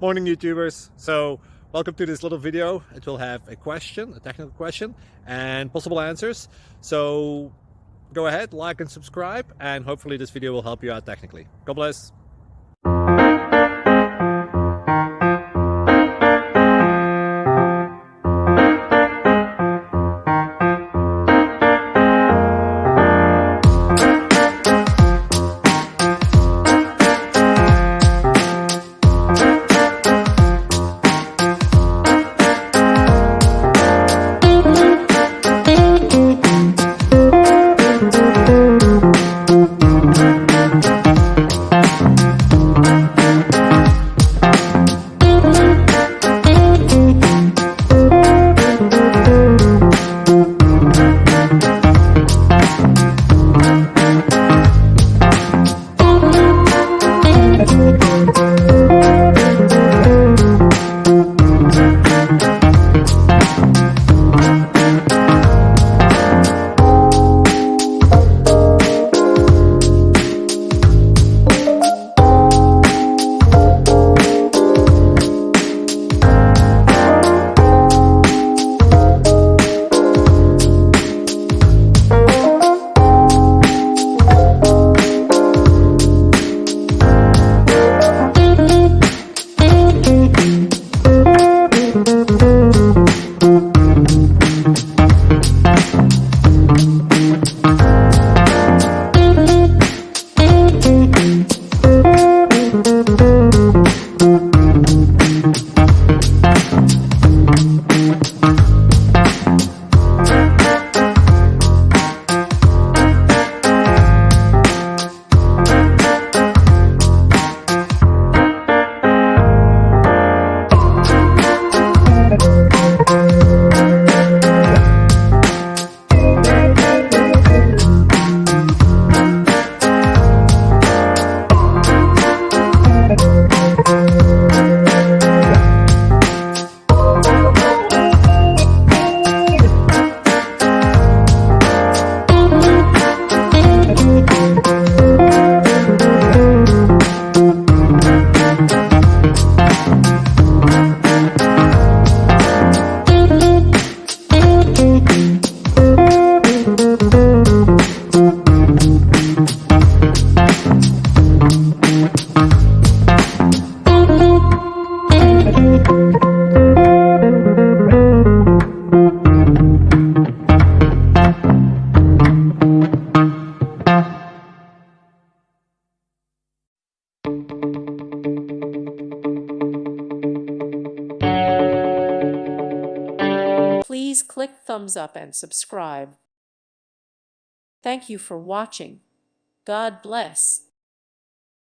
Morning YouTubers. So welcome to this little video. It will have a question, a technical question, and possible answers. So go ahead, like and subscribe, and hopefully this video will help you out technically. God bless. Please click thumbs up and subscribe. Thank you for watching. God bless.